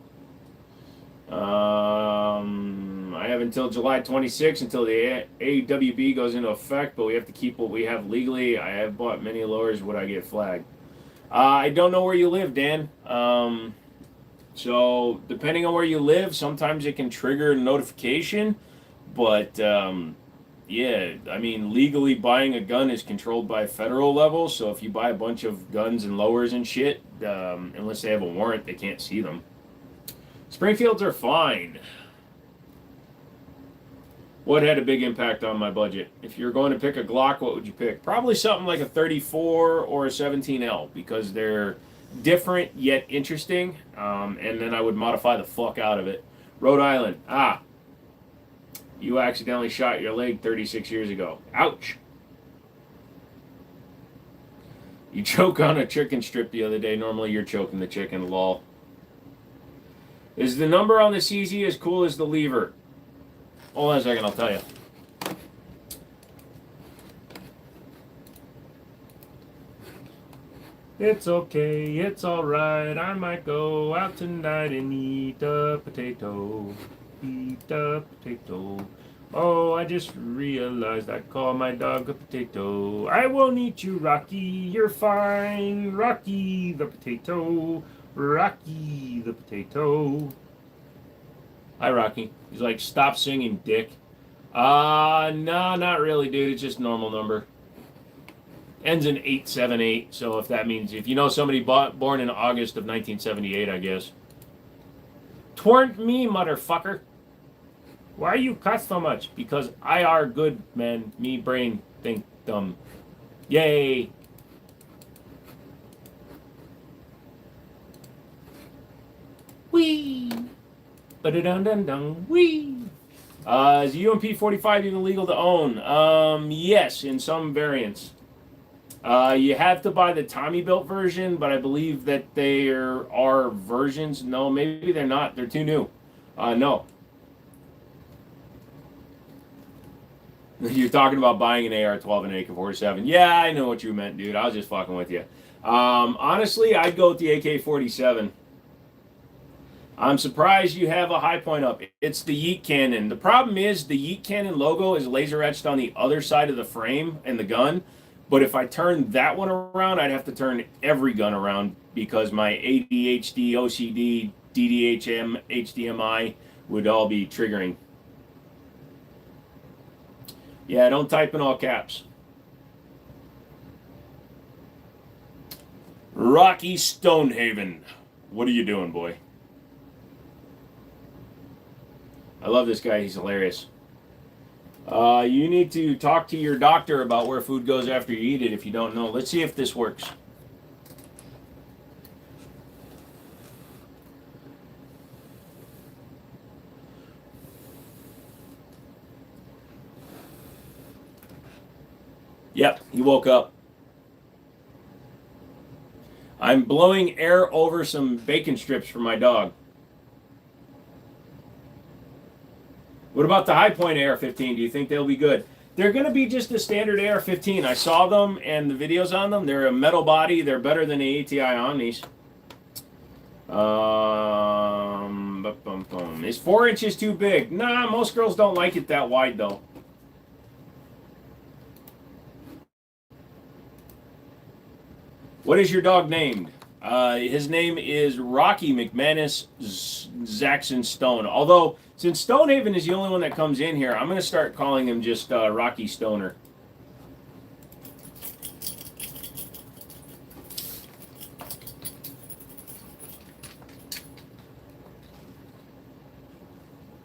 I have until July 26 until the AWB goes into effect, but we have to keep what we have legally. I have bought many lowers. Would I get flagged? I don't know where you live, Dan. So depending on where you live, sometimes it can trigger a notification. But yeah, I mean, legally buying a gun is controlled by federal level. So if you buy a bunch of guns and lowers and shit, unless they have a warrant, they can't see them. Springfields are fine. What had a big impact on my budget? If you're going to pick a Glock, what would you pick? Probably something like a 34 or a 17L because they're different yet interesting. And then I would modify the fuck out of it. Rhode Island. You accidentally shot your leg 36 years ago. Ouch. You choke on a chicken strip the other day. Normally you're choking the chicken, lol. Is the number on the CZ as cool as the lever? Hold on a second, I'll tell you. It's okay, it's alright. I might go out tonight and eat a potato. Eat a potato. Oh, I just realized I call my dog a potato. I won't eat you, Rocky. You're fine. Rocky the potato. Rocky the potato. Hi, Rocky. He's like, stop singing, dick. No, not really, dude. It's just a normal number. Ends in 878, so if that means, if you know somebody born in August of 1978, I guess. Twernt me, motherfucker. Why you cuss so much? Because I are good, man. Me brain think dumb. Yay. Wee. Ba-da-dun-dun-dun. Wee. Is the UMP 45 even legal to own? Yes, in some variants. You have to buy the Tommy built version, but I believe that there are versions. No, maybe they're not. They're too new. No. You're talking about buying an AR-12 and an AK-47. Yeah, I know what you meant, dude. I was just fucking with you. Honestly, I'd go with the AK-47. I'm surprised you have a high point up. It's the Yeet Cannon. The problem is the Yeet Cannon logo is laser etched on the other side of the frame and the gun. But if I turn that one around, I'd have to turn every gun around because my ADHD, OCD, DDHM, HDMI would all be triggering. Yeah, don't type in all caps. Rocky Stonehaven. What are you doing, boy? I love this guy. He's hilarious. You need to talk to your doctor about where food goes after you eat it if you don't know. Let's see if this works. Yep, he woke up. I'm blowing air over some bacon strips for my dog. What about the High Point AR-15? Do you think they'll be good? They're going to be just a standard AR-15. I saw them and the videos on them. They're a metal body. They're better than the ATI Omnis. Is 4 inches too big? Nah, most girls don't like it that wide, though. What is your dog named? His name is Rocky McManus Zaxxon Stone. Although, since Stonehaven is the only one that comes in here, I'm going to start calling him just Rocky Stoner.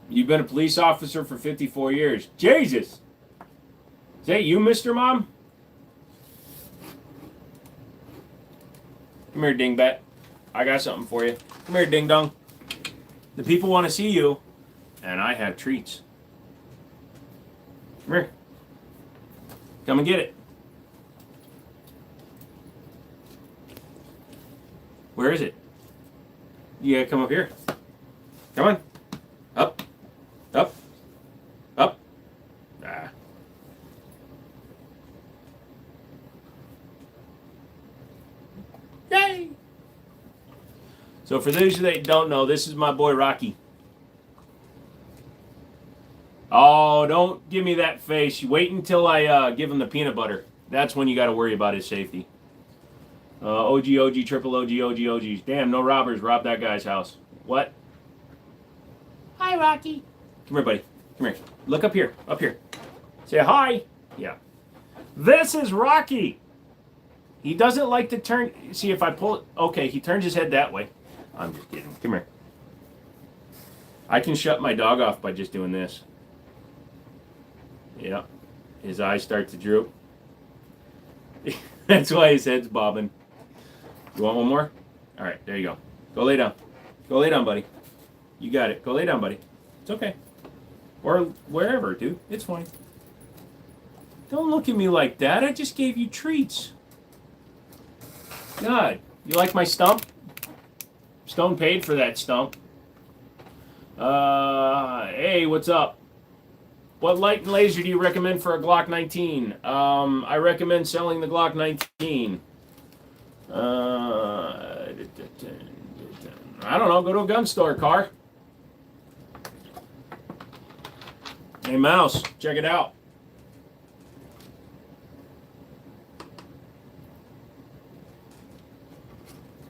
You've been a police officer for 54 years. Jesus! Is that you, Mr. Mom? Come here, dingbat. I got something for you. Come here, ding dong. The people want to see you, and I have treats. Come here. Come and get it. Where is it? You gotta come up here. Come on. Up. Up. Up. Ah. Yay! So for those of you that don't know, this is my boy Rocky. Oh, don't give me that face. You wait until I give him the peanut butter. That's when you got to worry about his safety. OG, triple OGs. Damn, no robbers robbed that guy's house. What? Hi, Rocky. Come here, buddy. Come here. Look up here. Up here. Say hi. Yeah. This is Rocky. He doesn't like to turn. See, if I pull it. Okay, he turns his head that way. I'm just kidding. Come here. I can shut my dog off by just doing this. Yeah. His eyes start to droop. That's why his head's bobbing. You want one more? All right, there you go. Go lay down. Go lay down, buddy. You got it. Go lay down, buddy. It's okay. Or wherever, dude. It's fine. Don't look at me like that. I just gave you treats. God. You like my stump? Stone paid for that stump. Hey, what's up? What light and laser do you recommend for a Glock 19? I recommend selling the Glock 19. I don't know. Go to a gun store, car. Hey, Mouse, check it out.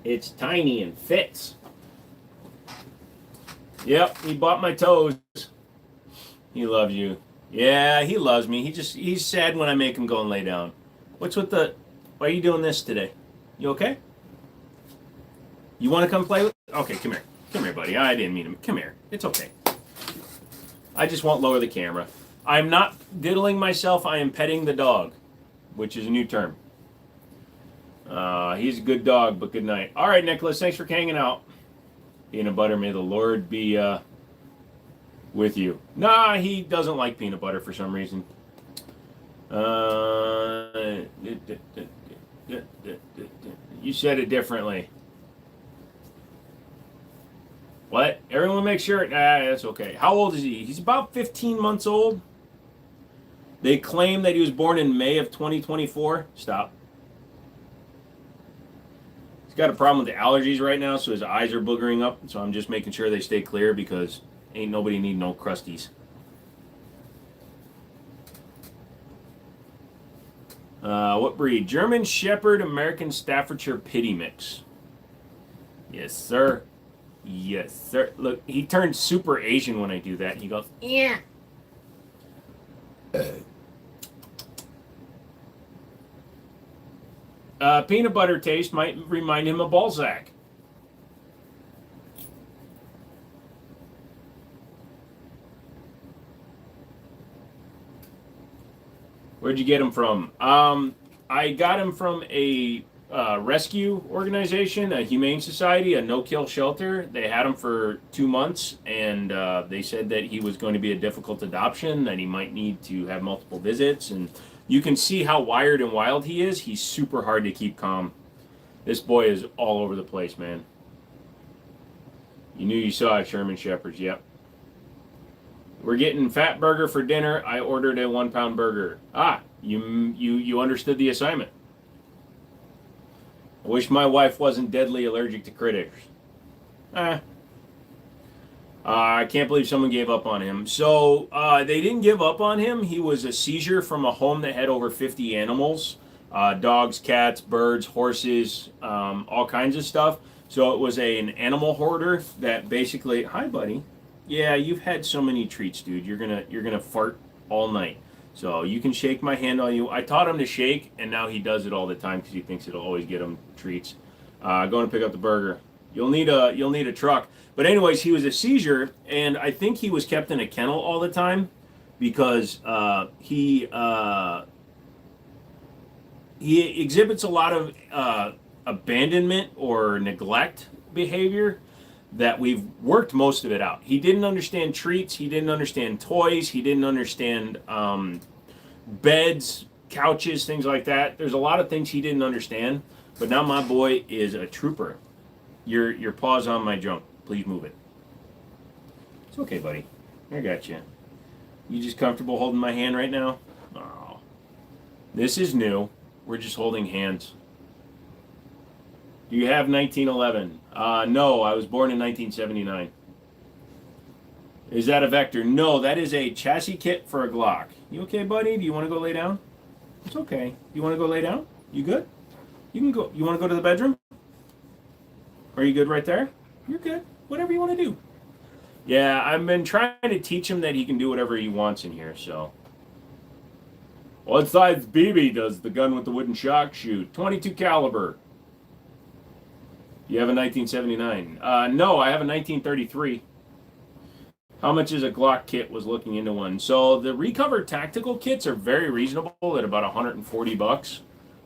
It's tiny and fits. Yep, he bought my toes. He loves you. Yeah, he loves me. He's sad when I make him go and lay down. What's with the... Why are you doing this today? You okay? You want to come play with... Okay, come here. Come here, buddy. I didn't mean him. Come here. It's okay. I just won't lower the camera. I'm not diddling myself. I am petting the dog, which is a new term. He's a good dog, but good night. All right, Nicholas. Thanks for hanging out. Peanut butter, may the Lord be with you. Nah, he doesn't like peanut butter for some reason. You said it differently. What? Everyone make sure. That's okay. How old is he? He's about 15 months old. They claim that he was born in May of 2024. Stop. He's got a problem with the allergies right now, so his eyes are boogering up. So I'm just making sure they stay clear because ain't nobody need no crusties. What breed? German Shepherd, American Staffordshire Pity Mix. Yes, sir. Yes, sir. Look, he turns super Asian when I do that. He goes, yeah. Peanut butter taste might remind him of Balzac. Where'd you get him from? I got him from a rescue organization, a humane society, a no-kill shelter. They had him for 2 months, and they said that he was going to be a difficult adoption, that he might need to have multiple visits. And you can see how wired and wild he is. He's super hard to keep calm. This boy is all over the place, man. You knew you saw it, Sherman Shepherds. Yep. We're getting fat burger for dinner. I ordered a 1-pound burger. Ah, you understood the assignment. I wish my wife wasn't deadly allergic to critters. I can't believe someone gave up on him. So they didn't give up on him. He was a seizure from a home that had over 50 animals. Dogs, cats, birds, horses, all kinds of stuff. So it was an animal hoarder that basically... Hi, buddy. Yeah, you've had so many treats, dude. You're gonna fart all night. So you can shake my hand on you. I taught him to shake, and now he does it all the time because he thinks it'll always get him treats. Going to pick up the burger. You'll need a truck. But anyways, he was a seizure, and I think he was kept in a kennel all the time because he exhibits a lot of abandonment or neglect behavior. That we've worked most of it out. He didn't understand treats. He didn't understand toys. He didn't understand beds, couches, things like that. There's a lot of things he didn't understand. But now my boy is a trooper. Your paw's on my junk. Please move it. It's okay, buddy. I got you. You just comfortable holding my hand right now? Oh. This is new. We're just holding hands. Do you have 1911? No, I was born in 1979. Is that a Vector? No, that is a chassis kit for a Glock. You okay, buddy? Do you want to go lay down? It's okay. You want to go lay down? You good? You can go. You want to go to the bedroom? Are you good right there? You're good. Whatever you want to do. Yeah, I've been trying to teach him that he can do whatever he wants in here, so. What size BB does the gun with the wooden shock shoot? 22 caliber. You have a 1979. No, I have a 1933. How much is a Glock kit? Was looking into one. So the recovered tactical kits are very reasonable at about 140 bucks.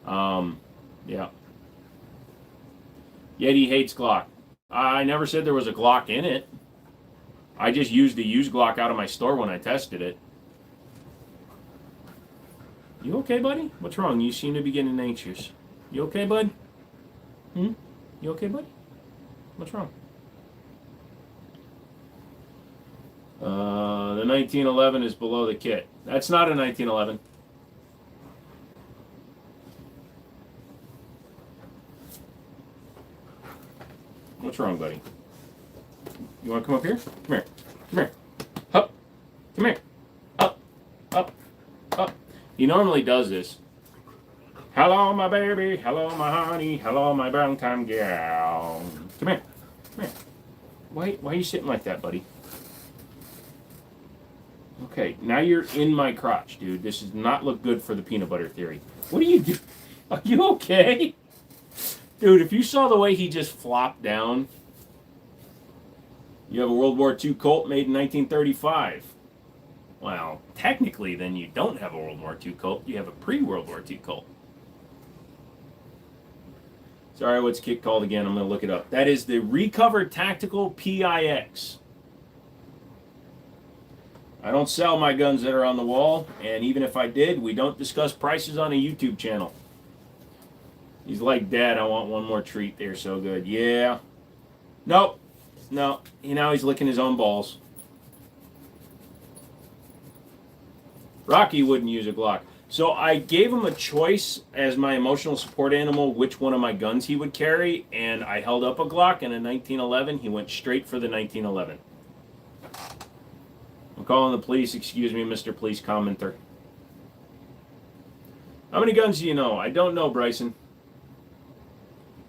Yeah. Yeti hates Glock. I never said there was a Glock in it. I just used the used Glock out of my store when I tested it. You okay, buddy? What's wrong? You seem to be getting anxious. You okay, bud? You okay, bud? What's wrong? The 1911 is below the kit. That's not a 1911. What's wrong, buddy? You want to come up here? Come here. Come here. Up. Come here. Up. Up. Up. He normally does this. Hello, my baby. Hello, my honey. Hello, my brown time gal. Come here. Come here. Why are you sitting like that, buddy? Okay, now you're in my crotch, dude. This does not look good for the peanut butter theory. What are you doing? Are you okay? Dude, if you saw the way he just flopped down. You have a World War II Colt made in 1935. Well, technically, then you don't have a World War II Colt. You have a pre-World War II Colt. Sorry, what's kit called again? I'm going to look it up. That is the Recovered Tactical PIX. I don't sell my guns that are on the wall, and even if I did, we don't discuss prices on a YouTube channel. He's like, Dad, I want one more treat. They're so good. Yeah. Nope. No. Now he's licking his own balls. Rocky wouldn't use a Glock. So I gave him a choice as my emotional support animal which one of my guns he would carry, and I held up a Glock and a 1911. He went straight for the 1911. I'm calling the police. Excuse me, Mr. Police Commenter. How many guns do you know? I don't know, Bryson.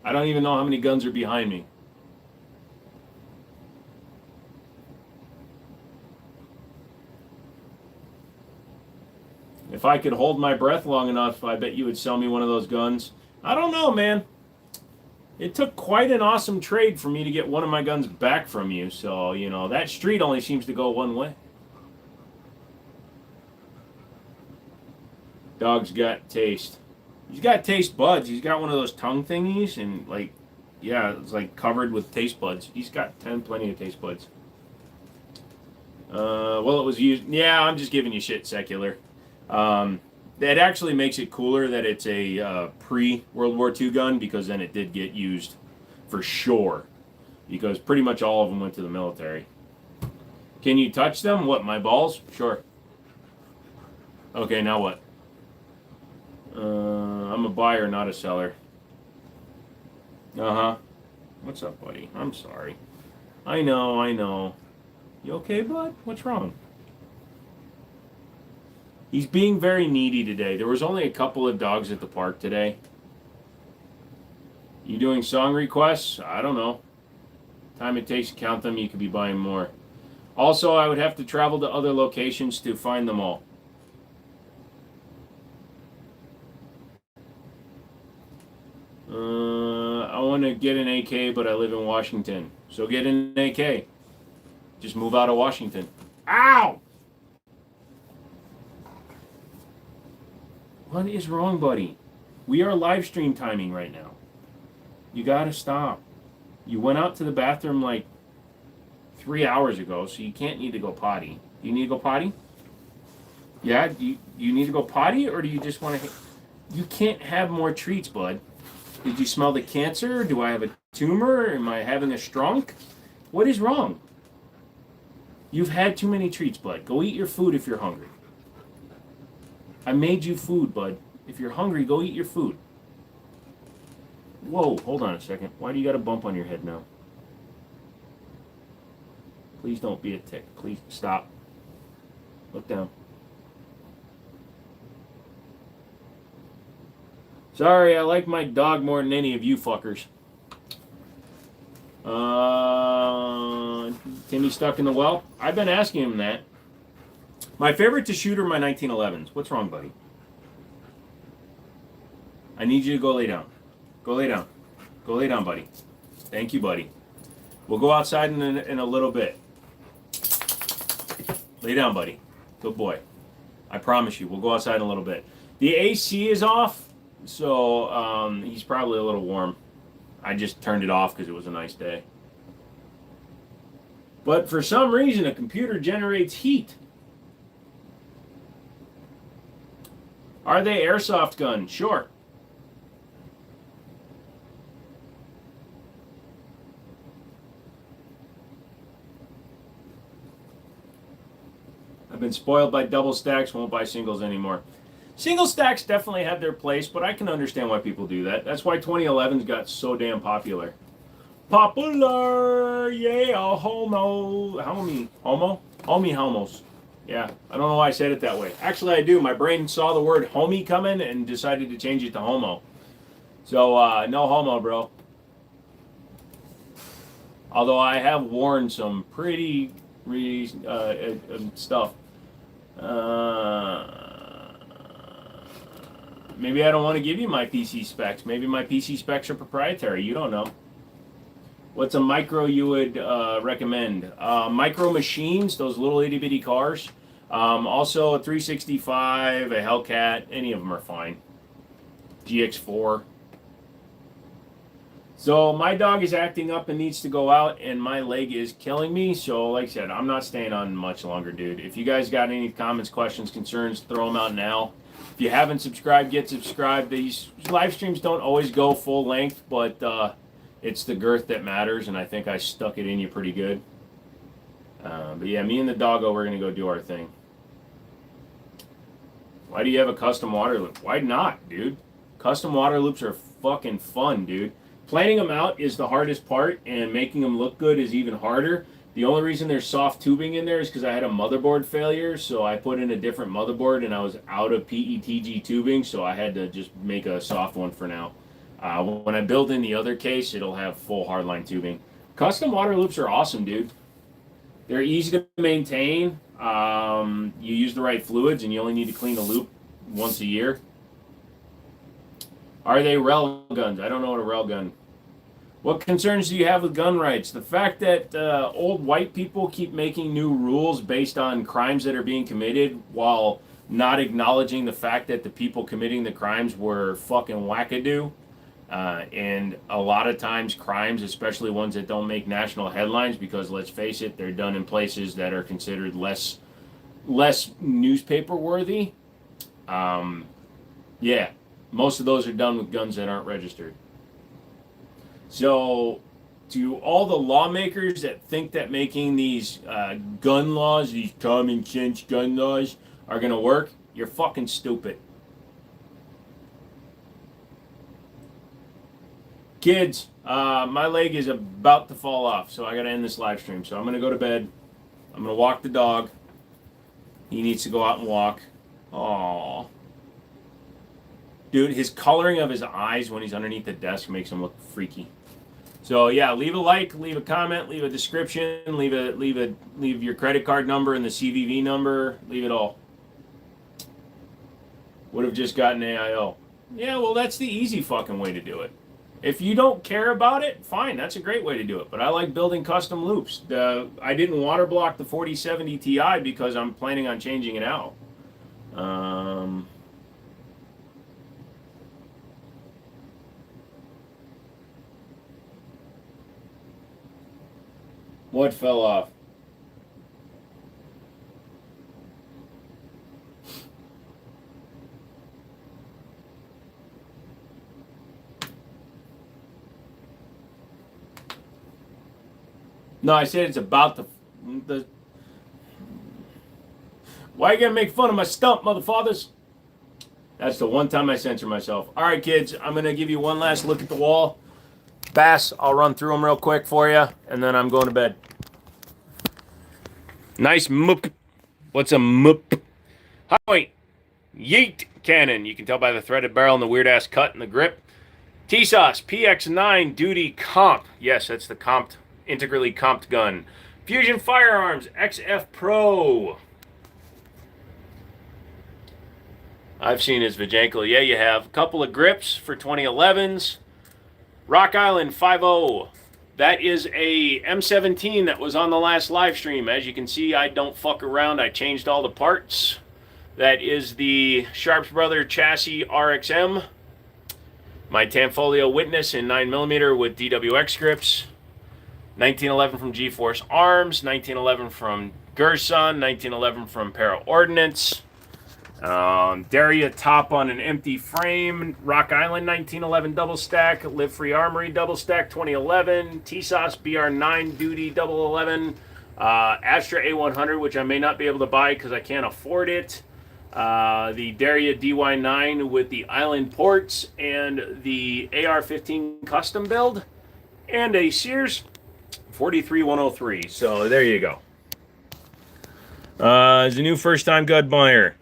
I don't even know how many guns are behind me. If I could hold my breath long enough, I bet you would sell me one of those guns. I don't know, man. It took quite an awesome trade for me to get one of my guns back from you. So, you know, that street only seems to go one way. Dog's got taste. He's got taste buds. He's got one of those tongue thingies, and like, yeah, it's like covered with taste buds. He's got plenty of taste buds. Well, it was used. Yeah, I'm just giving you shit, secular. That actually makes it cooler that it's a pre-World War II gun, because then it did get used for sure. Because pretty much all of them went to the military. Can you touch them? What, my balls? Sure. Okay, now what? I'm a buyer, not a seller. Uh-huh. What's up, buddy? I'm sorry. I know. You okay, bud? What's wrong? He's being very needy today. There was only a couple of dogs at the park today. You doing song requests? I don't know. Time it takes to count them, you could be buying more. Also, I would have to travel to other locations to find them all. I want to get an AK, but I live in Washington. So get an AK. Just move out of Washington. Ow! What is wrong, buddy? We are live stream timing right now. You gotta stop. You went out to the bathroom like 3 hours ago, so you can't need to go potty. Do you need to go potty? Yeah? Do you need to go potty, or do you just want to... You can't have more treats, bud. Did you smell the cancer, or do I have a tumor? Am I having a stroke? What is wrong? You've had too many treats, bud. Go eat your food if you're hungry. I made you food, bud. If you're hungry, go eat your food. Whoa, hold on a second. Why do you got a bump on your head now? Please don't be a tick. Please stop. Look down. Sorry, I like my dog more than any of you fuckers. Timmy stuck in the well? I've been asking him that. My favorite to shoot are my 1911s. What's wrong, buddy? I need you to go lay down. Go lay down. Go lay down, buddy. Thank you, buddy. We'll go outside in a little bit. Lay down, buddy. Good boy. I promise you, we'll go outside in a little bit. The AC is off, so he's probably a little warm. I just turned it off because it was a nice day. But for some reason, a computer generates heat. Are they airsoft guns? Sure. I've been spoiled by double stacks, won't buy singles anymore. Single stacks definitely have their place, but I can understand why people do that. That's why 2011s got so damn popular. Popular, yeah, homo, homos. Yeah, I don't know why I said it that way. Actually, I do. My brain saw the word homie coming and decided to change it to homo. So, no homo, bro. Although I have worn some pretty stuff. Maybe I don't want to give you my PC specs. Maybe my PC specs are proprietary. You don't know. What's a micro you would recommend? Micro machines, those little itty bitty cars. Also a 365, a Hellcat. Any of them are fine. GX4. So my dog is acting up and needs to go out, and my leg is killing me. So like I said, I'm not staying on much longer, dude. If you guys got any comments, questions, concerns, throw them out now. If you haven't subscribed, get subscribed. These live streams don't always go full length, but it's the girth that matters, and I think I stuck it in you pretty good. But yeah, me and the doggo, we're going to go do our thing. Why do you have a custom water loop? Why not, dude? Custom water loops are fucking fun, dude. Planning them out is the hardest part, and making them look good is even harder. The only reason there's soft tubing in there is because I had a motherboard failure, so I put in a different motherboard, and I was out of PETG tubing, so I had to just make a soft one for now. When I build in the other case, it'll have full hardline tubing. Custom water loops are awesome, dude. They're easy to maintain. You use the right fluids, and you only need to clean the loop once a year. Are they rail guns? I don't know what a rail gun. What concerns do you have with gun rights? The fact that old white people keep making new rules based on crimes that are being committed while not acknowledging the fact that the people committing the crimes were fucking wackadoo. And a lot of times crimes, especially ones that don't make national headlines, because let's face it, they're done in places that are considered less newspaper worthy. Yeah, most of those are done with guns that aren't registered. So, to all the lawmakers that think that making these gun laws, these common sense gun laws, are going to work, you're fucking stupid. Kids, my leg is about to fall off, so I got to end this live stream. So I'm going to go to bed. I'm going to walk the dog. He needs to go out and walk. Aww. Dude, his coloring of his eyes when he's underneath the desk makes him look freaky. So yeah, leave a like, leave a comment, leave a description, leave your credit card number and the CVV number, leave it all. Would have just gotten AIO. Yeah, well that's the easy fucking way to do it. If you don't care about it, fine, that's a great way to do it. But I like building custom loops. I didn't water block the 4070 Ti because I'm planning on changing it out. What fell off? No, I said it's about the. Why you gotta make fun of my stump, motherfuckers? That's the one time I censor myself. All right, kids, I'm gonna give you one last look at the wall. Bass, I'll run through them real quick for you, and then I'm going to bed. Nice mup. What's a mup? High point. Yeet cannon. You can tell by the threaded barrel and the weird ass cut in the grip. T-Sauce PX9 Duty Comp. Yes, that's the comped, integrally comped gun. Fusion Firearms XF Pro. I've seen his Vajanko. Yeah, you have. A couple of grips for 2011s. Rock Island 5.0. That is a M17 that was on the last live stream. As you can see, I don't fuck around. I changed all the parts. That is the Sharps Brother chassis RXM. My Tanfolio Witness in 9mm with DWX grips. 1911 from G-Force Arms. 1911 from Gerson. 1911 from Para Ordnance. Daria top on an empty frame. Rock Island 1911 double stack. Live Free Armory double stack 2011. T-Sauce BR9 Duty double 11. Astra A100, which I may not be able to buy because I can't afford it. The Daria DY9 with the island ports and the AR-15 custom build. And a Sears 43103. So there you go. As a new first-time gun buyer,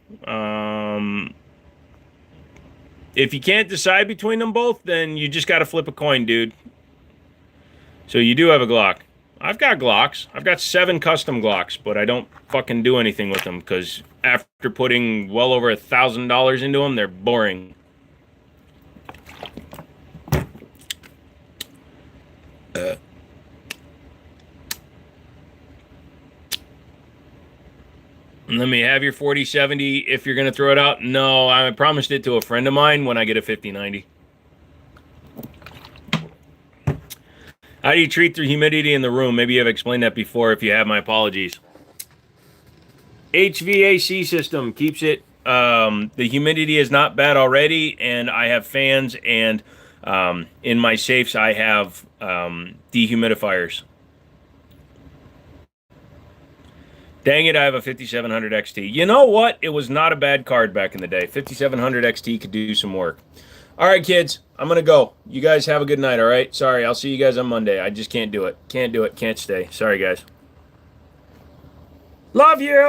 if you can't decide between them both, then you just got to flip a coin, dude. So you do have a Glock. I've got Glocks. I've got 7 custom Glocks, but I don't fucking do anything with them because after putting well over $1,000 into them, they're boring. Let me have your 4070 if you're going to throw it out. No, I promised it to a friend of mine when I get a 5090. How do you treat the humidity in the room? Maybe you've explained that before. If you have, my apologies. HVAC system keeps it. The humidity is not bad already, and I have fans, and in my safes I have dehumidifiers. Dang it, I have a 5700 XT. You know what? It was not a bad card back in the day. 5700 XT could do some work. All right, kids, I'm going to go. You guys have a good night, all right? Sorry, I'll see you guys on Monday. I just can't do it. Can't do it. Can't stay. Sorry, guys. Love you!